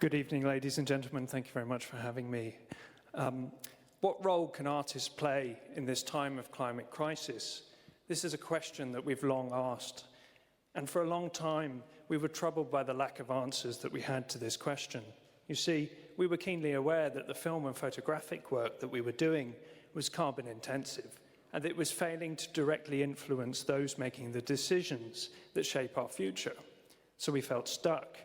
Good evening, ladies and gentlemen. Thank you very much for having me. What role can artists play in this time of climate crisis? This is a question that we've long asked. And for a long time, we were troubled by the lack of answers that we had to this question. You see, we were keenly aware that the film and photographic work that we were doing was carbon intensive, and it was failing to directly influence those making the decisions that shape our future. So we felt stuck.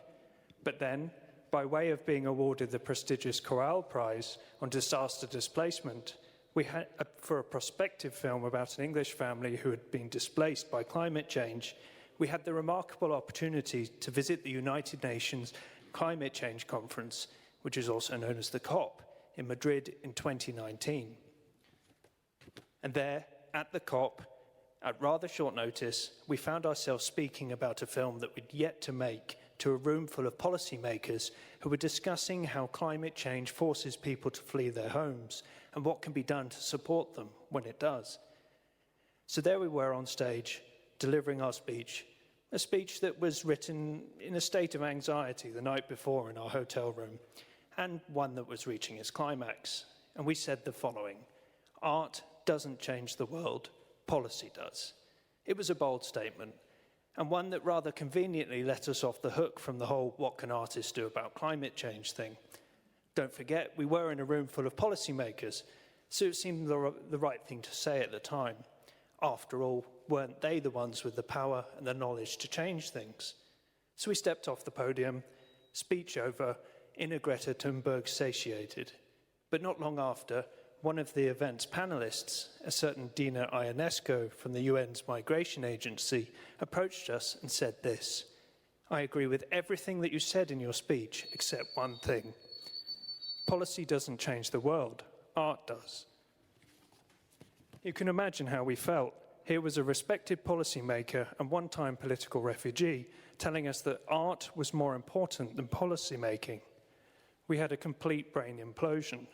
But then, by way of being awarded the prestigious Chorale Prize on disaster displacement, we had, for a prospective film about an English family who had been displaced by climate change, we had the remarkable opportunity to visit the United Nations Climate Change Conference, which is also known as the COP, in Madrid in 2019. And there, at the COP, at rather short notice, we found ourselves speaking about a film that we'd yet to make to a room full of policymakers who were discussing how climate change forces people to flee their homes and what can be done to support them when it does. So there we were on stage, delivering our speech, a speech that was written in a state of anxiety the night before in our hotel room, and one that was reaching its climax. And we said the following: art doesn't change the world, policy does. It was a bold statement, and one that rather conveniently let us off the hook from the whole "what can artists do about climate change" thing. Don't forget, we were in a room full of policymakers, so it seemed the right thing to say at the time. After all, weren't they the ones with the power and the knowledge to change things? So we stepped off the podium, speech over, inner Greta Thunberg satiated. But not long after, one of the event's panelists, a certain Dina Ionesco from the UN's Migration Agency, approached us and said this: "I agree with everything that you said in your speech, except one thing. Policy doesn't change the world, art does." You can imagine how we felt. Here was a respected policymaker and one-time political refugee telling us that art was more important than policy making. We had a complete brain implosion.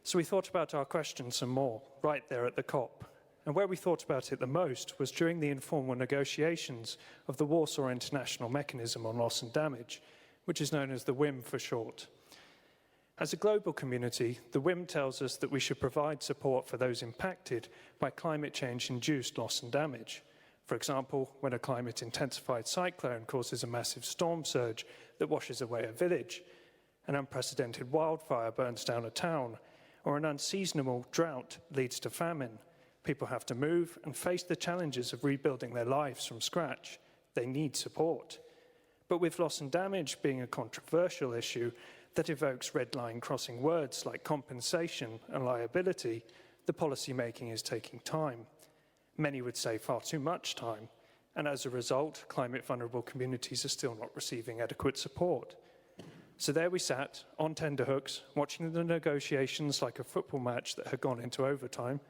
So we thought about our question some more, right there at the COP. And where we thought about it the most was during the informal negotiations of the Warsaw International Mechanism on Loss and Damage, which is known as the WIM for short. As a global community, the WIM tells us that we should provide support for those impacted by climate change-induced loss and damage. For example, when a climate-intensified cyclone causes a massive storm surge that washes away a village, an unprecedented wildfire burns down a town, or an unseasonable drought leads to famine. People have to move and face the challenges of rebuilding their lives from scratch. They need support. But with loss and damage being a controversial issue that evokes red line crossing words like compensation and liability, the policy making is taking time. Many would say far too much time, and as a result, climate vulnerable communities are still not receiving adequate support. So there we sat, on tenterhooks, watching the negotiations like a football match that had gone into overtime,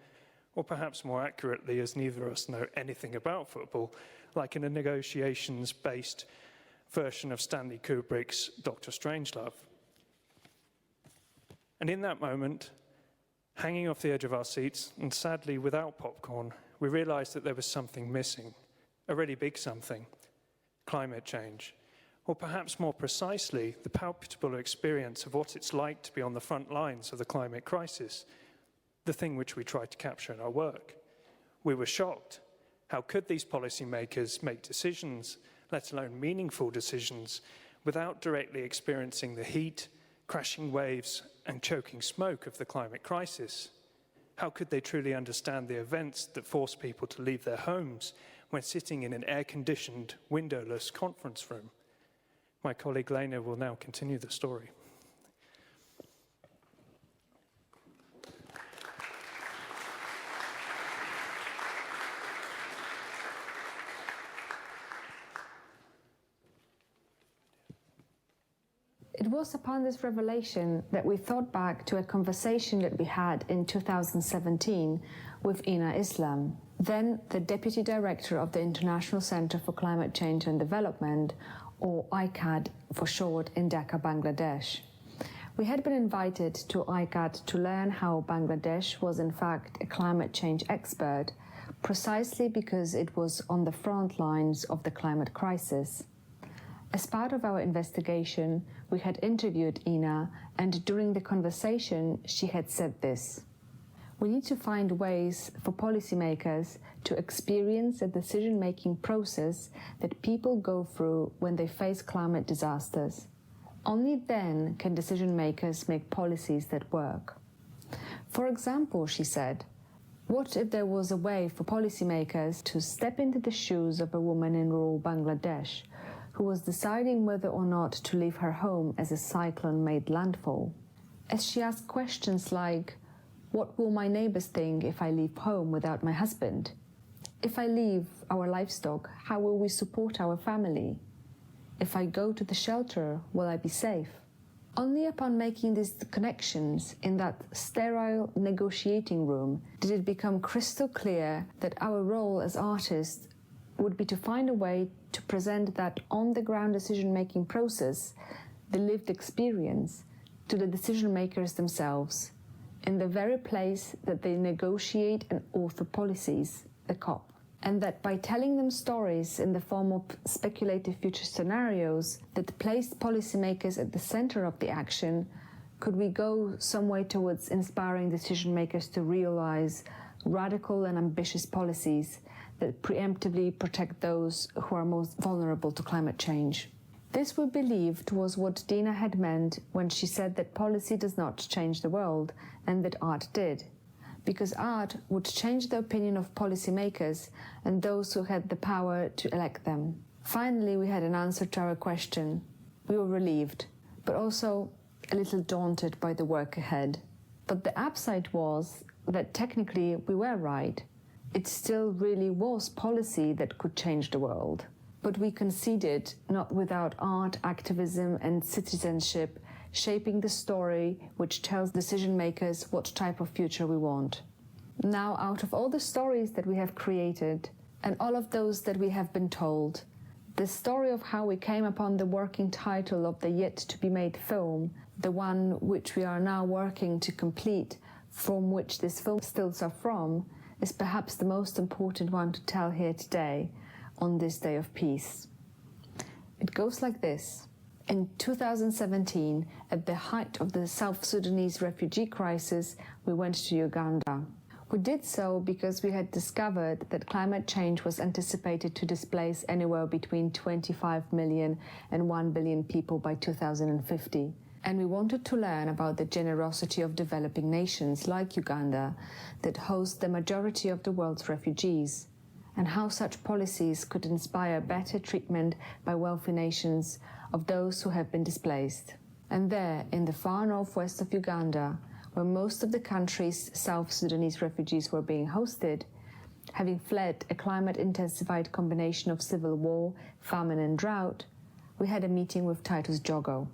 or perhaps more accurately, as neither of us know anything about football, like in a negotiations-based version of Stanley Kubrick's Dr. Strangelove. And in that moment, hanging off the edge of our seats, and sadly without popcorn, we realized that there was something missing, a really big something: climate change. Or perhaps more precisely, the palpable experience of what it's like to be on the front lines of the climate crisis, the thing which we tried to capture in our work. We were shocked. How could these policymakers make decisions, let alone meaningful decisions, without directly experiencing the heat, crashing waves, and choking smoke of the climate crisis? How could they truly understand the events that force people to leave their homes when sitting in an air-conditioned, windowless conference room? My colleague Lena will now continue the story. It was upon this revelation that we thought back to a conversation that we had in 2017 with Ina Islam, then the Deputy Director of the International Center for Climate Change and Development, or ICAD for short, in Dhaka, Bangladesh. We had been invited to ICAD to learn how Bangladesh was in fact a climate change expert, precisely because it was on the front lines of the climate crisis. As part of our investigation, we had interviewed Ina, and during the conversation, she had said this: "We need to find ways for policymakers to experience a decision-making process that people go through when they face climate disasters. Only then can decision-makers make policies that work." For example, she said, what if there was a way for policymakers to step into the shoes of a woman in rural Bangladesh who was deciding whether or not to leave her home as a cyclone made landfall? As she asked questions like, what will my neighbors think if I leave home without my husband? If I leave our livestock, how will we support our family? If I go to the shelter, will I be safe? Only upon making these connections in that sterile negotiating room did it become crystal clear that our role as artists would be to find a way to present that on-the-ground decision-making process, the lived experience, to the decision-makers themselves, in the very place that they negotiate and author policies, the COP. And that by telling them stories in the form of speculative future scenarios that placed policymakers at the center of the action, could we go some way towards inspiring decision-makers to realize radical and ambitious policies that preemptively protect those who are most vulnerable to climate change. This, we believed, was what Dina had meant when she said that policy does not change the world, and that art did. Because art would change the opinion of policymakers and those who had the power to elect them. Finally, we had an answer to our question. We were relieved, but also a little daunted by the work ahead. But the upside was that technically we were right. It still really was policy that could change the world. But we conceded not without art, activism, and citizenship shaping the story which tells decision makers what type of future we want. Now, out of all the stories that we have created, and all of those that we have been told, the story of how we came upon the working title of the yet-to-be-made film, the one which we are now working to complete, from which this film stills are from, is perhaps the most important one to tell here today, on this day of peace. It goes like this. In 2017, at the height of the South Sudanese refugee crisis, we went to Uganda. We did so because we had discovered that climate change was anticipated to displace anywhere between 25 million and 1 billion people by 2050. And we wanted to learn about the generosity of developing nations like Uganda that host the majority of the world's refugees, and how such policies could inspire better treatment by wealthy nations of those who have been displaced. And there, in the far northwest of Uganda, where most of the country's South Sudanese refugees were being hosted, having fled a climate-intensified combination of civil war, famine and drought, we had a meeting with Titus Jogo,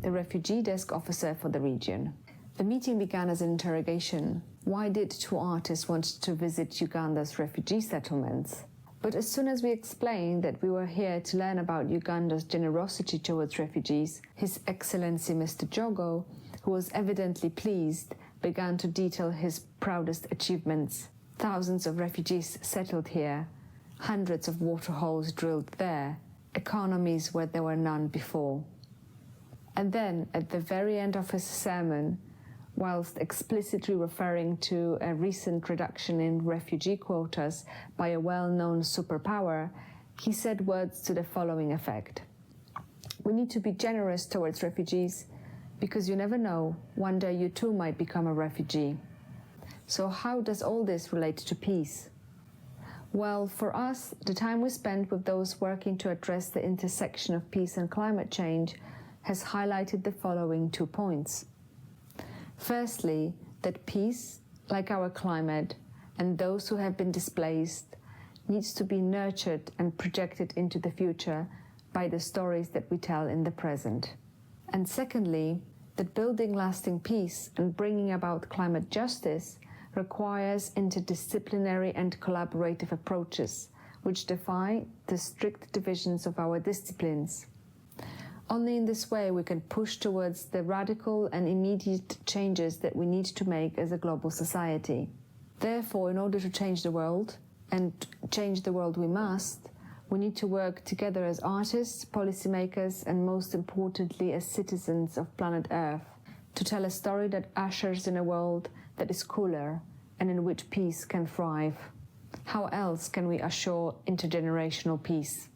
the refugee desk officer for the region. The meeting began as an interrogation. Why did two artists want to visit Uganda's refugee settlements? But as soon as we explained that we were here to learn about Uganda's generosity towards refugees, His Excellency Mr. Jogo, who was evidently pleased, began to detail his proudest achievements. Thousands of refugees settled here, hundreds of water holes drilled there, economies where there were none before. And then, at the very end of his sermon, whilst explicitly referring to a recent reduction in refugee quotas by a well-known superpower, he said words to the following effect. We need to be generous towards refugees because you never know, one day you too might become a refugee. So how does all this relate to peace? Well, for us, the time we spent with those working to address the intersection of peace and climate change has highlighted the following 2 points. Firstly, that peace, like our climate, and those who have been displaced, needs to be nurtured and projected into the future by the stories that we tell in the present. And secondly, that building lasting peace and bringing about climate justice requires interdisciplinary and collaborative approaches, which defy the strict divisions of our disciplines. Only in this way we can push towards the radical and immediate changes that we need to make as a global society. Therefore, in order to change the world, and change the world we must, We need to work together as artists, policymakers, and most importantly as citizens of planet Earth to tell a story that ushers in a world that is cooler and in which peace can thrive. How else can we assure intergenerational peace?